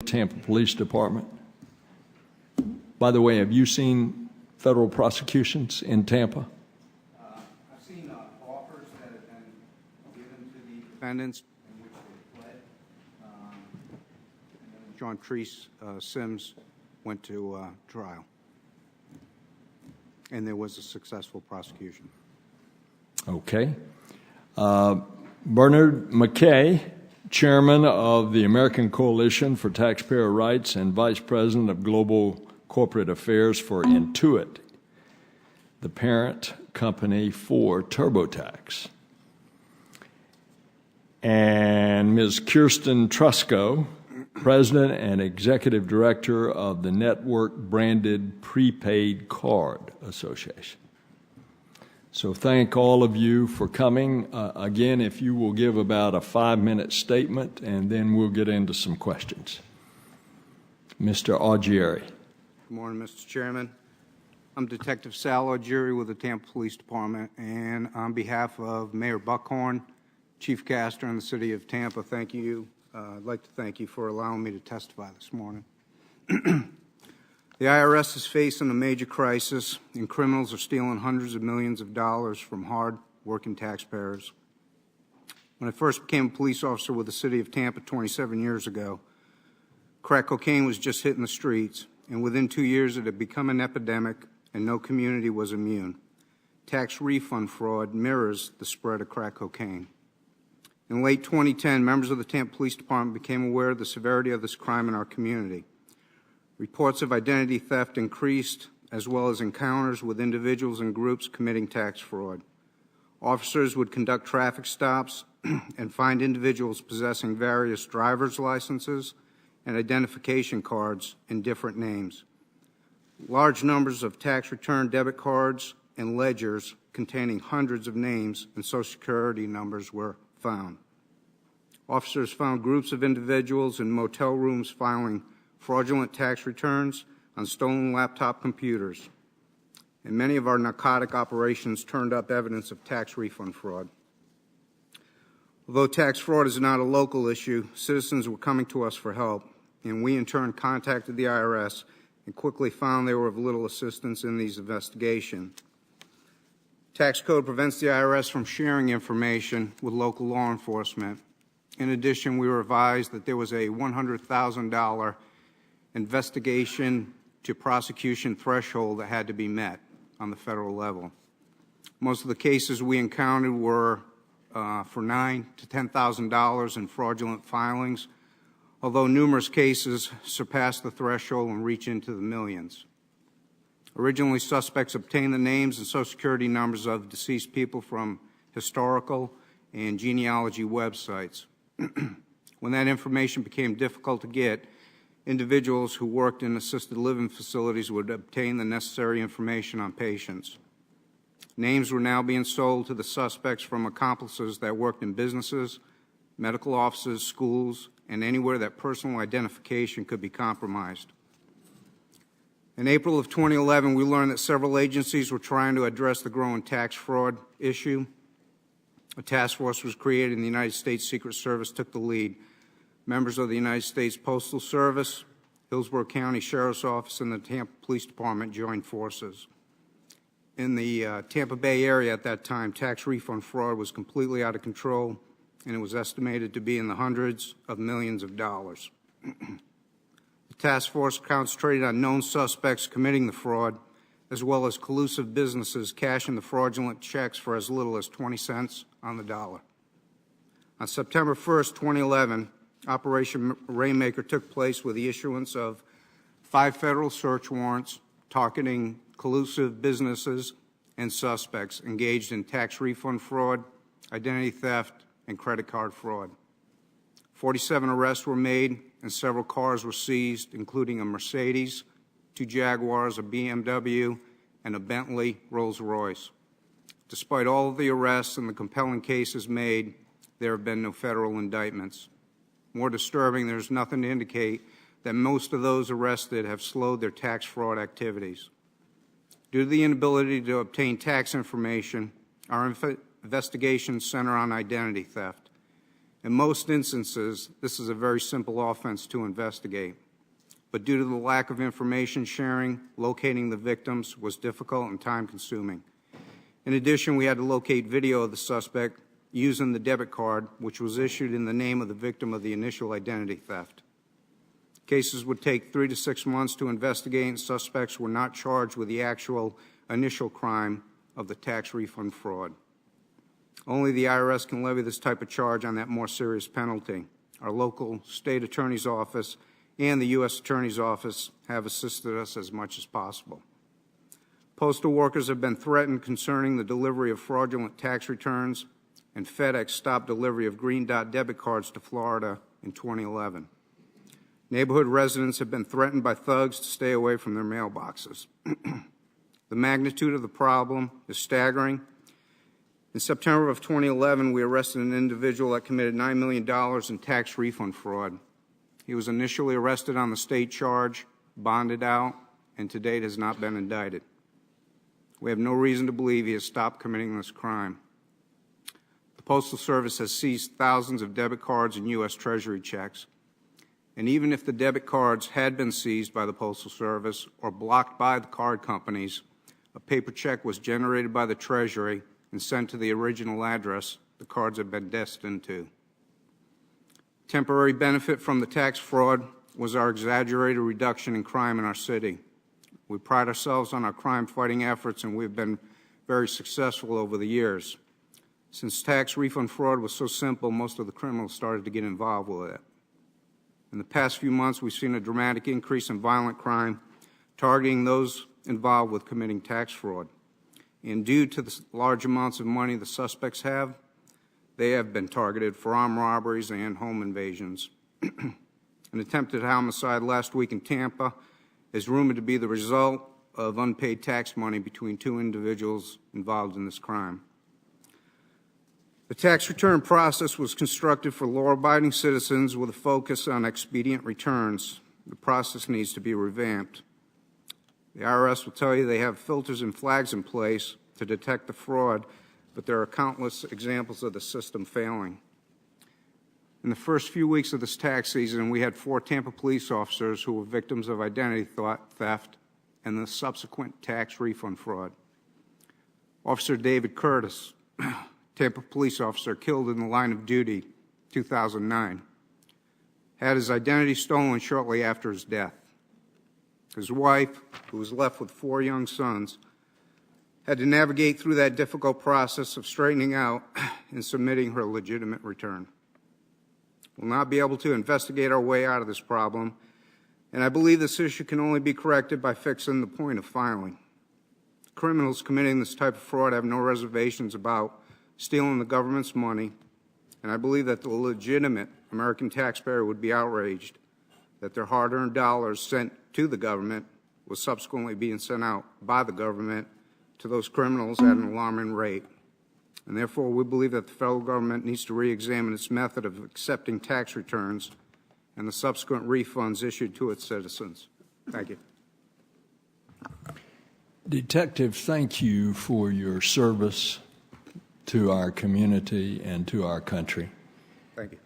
Tampa Police Department. By the way, have you seen federal prosecutions in Tampa? I've seen offers that have been given to the defendants in which they fled. John Treese Sims went to trial, and there was a successful prosecution. Okay. Bernard McKay, Chairman of the American Coalition for Taxpayer Rights and Vice President of Global Corporate Affairs for Intuit, the parent company for TurboTax. And Ms. Kirsten Trusco, President and Executive Director of the Network Branded Prepaid Card Association. So thank all of you for coming. Again, if you will give about a 5-minute statement, and then we'll get into some questions. Mr. Augeri. Good morning, Mr. Chairman. I'm Detective Sal Augeri with the Tampa Police Department, and on behalf of Mayor Buckhorn, Chief Castor, and the City of Tampa, thank you. I'd like to thank you for allowing me to testify this morning. The IRS is facing a major crisis, and criminals are stealing hundreds of millions of dollars from hard-working taxpayers. When I first became a police officer with the City of Tampa 27 years ago, crack cocaine was just hitting the streets, and within 2 years it had become an epidemic, and no community was immune. Tax refund fraud mirrors the spread of crack cocaine. In late 2010, members of the Tampa Police Department became aware of the severity of this crime in our community. Reports of identity theft increased, as well as encounters with individuals and groups committing tax fraud. Officers would conduct traffic stops and find individuals possessing various driver's licenses and identification cards in different names. Large numbers of tax return debit cards and ledgers containing hundreds of names and Social Security numbers were found. Officers found groups of individuals in motel rooms filing fraudulent tax returns on stolen laptop computers, and many of our narcotic operations turned up evidence of tax refund fraud. Although tax fraud is not a local issue, citizens were coming to us for help, and we in turn contacted the IRS and quickly found they were of little assistance in these investigations. Tax code prevents the IRS from sharing information with local law enforcement. In addition, we were advised that there was a $100,000 investigation to prosecution threshold that had to be met on the federal level. Most of the cases we encountered were for $9,000 to $10,000 in fraudulent filings, although numerous cases surpassed the threshold and reach into the millions. Originally, suspects obtained the names and Social Security numbers of deceased people from historical and genealogy websites. When that information became difficult to get, individuals who worked in assisted living facilities would obtain the necessary information on patients. Names were now being sold to the suspects from accomplices that worked in businesses, medical offices, schools, and anywhere that personal identification could be compromised. In April of 2011, we learned that several agencies were trying to address the growing tax fraud issue. A task force was created, and the United States Secret Service took the lead. Members of the United States Postal Service, Hillsborough County Sheriff's Office, and the Tampa Police Department joined forces. In the Tampa Bay area at that time, tax refund fraud was completely out of control, and it was estimated to be in the hundreds of millions of dollars. The task force concentrated on known suspects committing the fraud, as well as collusive businesses cashing the fraudulent checks for as little as 20 cents on the dollar. On September 1st, 2011, Operation Rainmaker took place with the issuance of 5 federal search warrants targeting collusive businesses and suspects engaged in tax refund fraud, identity theft, and credit card fraud. 47 arrests were made and several cars were seized, including a Mercedes, 2 Jaguars, a BMW, and a Bentley Rolls-Royce. Despite all of the arrests and the compelling cases made, there have been no federal indictments. More disturbing, there's nothing to indicate that most of those arrested have slowed their tax fraud activities. Due to the inability to obtain tax information, our investigations center on identity theft. In most instances, this is a very simple offense to investigate. But due to the lack of information sharing, locating the victims was difficult and time-consuming. In addition, we had to locate video of the suspect using the debit card, which was issued in the name of the victim of the initial identity theft. Cases would take 3 to 6 months to investigate, and suspects were not charged with the actual initial crime of the tax refund fraud. Only the IRS can levy this type of charge on that more serious penalty. Our local state attorney's office and the U.S. Attorney's Office have assisted us as much as possible. Postal workers have been threatened concerning the delivery of fraudulent tax returns, and FedEx stopped delivery of Green Dot debit cards to Florida in 2011. Neighborhood residents have been threatened by thugs to stay away from their mailboxes. The magnitude of the problem is staggering. In September of 2011, we arrested an individual that committed $9 million in tax refund fraud. He was initially arrested on the state charge, bonded out, and to date has not been indicted. We have no reason to believe he has stopped committing this crime. The Postal Service has seized thousands of debit cards and U.S. Treasury checks. And even if the debit cards had been seized by the Postal Service or blocked by the card companies, a paper check was generated by the Treasury and sent to the original address the cards had been destined to. Temporary benefit from the tax fraud was our exaggerated reduction in crime in our city. We pride ourselves on our crime-fighting efforts, and we've been very successful over the years. Since tax refund fraud was so simple, most of the criminals started to get involved with it. In the past few months, we've seen a dramatic increase in violent crime, targeting those involved with committing tax fraud. And due to the large amounts of money the suspects have, they have been targeted for armed robberies and home invasions. An attempted homicide last week in Tampa is rumored to be the result of unpaid tax money between 2 individuals involved in this crime. The tax return process was constructed for law-abiding citizens with a focus on expedient returns. The process needs to be revamped. The IRS will tell you they have filters and flags in place to detect the fraud, but there are countless examples of the system failing. In the first few weeks of this tax season, we had 4 Tampa police officers who were victims of identity theft and the subsequent tax refund fraud. Officer David Curtis, Tampa police officer killed in the line of duty, 2009, had his identity stolen shortly after his death. His wife, who was left with 4 young sons, had to navigate through that difficult process of straightening out and submitting her legitimate return. We'll not be able to investigate our way out of this problem, and I believe this issue can only be corrected by fixing the point of filing. Criminals committing this type of fraud have no reservations about stealing the government's money, and I believe that the legitimate American taxpayer would be outraged that their hard-earned dollars sent to the government was subsequently being sent out by the government to those criminals at an alarming rate. And therefore, we believe that the federal government needs to re-examine its method of accepting tax returns and the subsequent refunds issued to its citizens. Thank you. Detective, thank you for your service to our community and to our country. Thank you.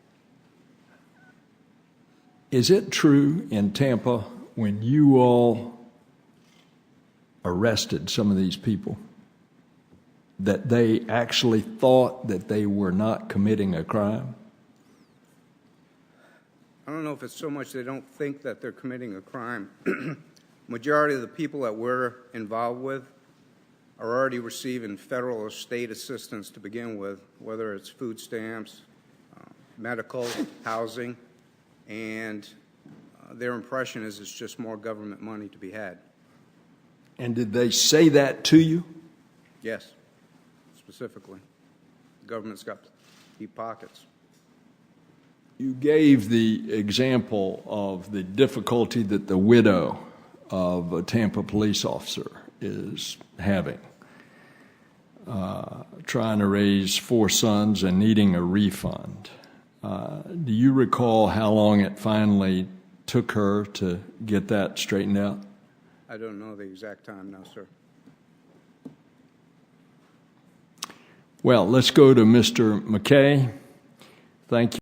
Is it true in Tampa, when you all arrested some of these people, that they actually thought that they were not committing a crime? I don't know if it's so much they don't think that they're committing a crime. Majority of the people that we're involved with are already receiving federal or state assistance to begin with, whether it's food stamps, medical, housing, and their impression is it's just more government money to be had. And did they say that to you? Yes, specifically. The government's got deep pockets. You gave the example of the difficulty that the widow of a Tampa police officer is having, trying to raise 4 sons and needing a refund. Do you recall how long it finally took her to get that straightened out? I don't know the exact time, no, sir. Well, let's go to Mr. McKay. Thank you.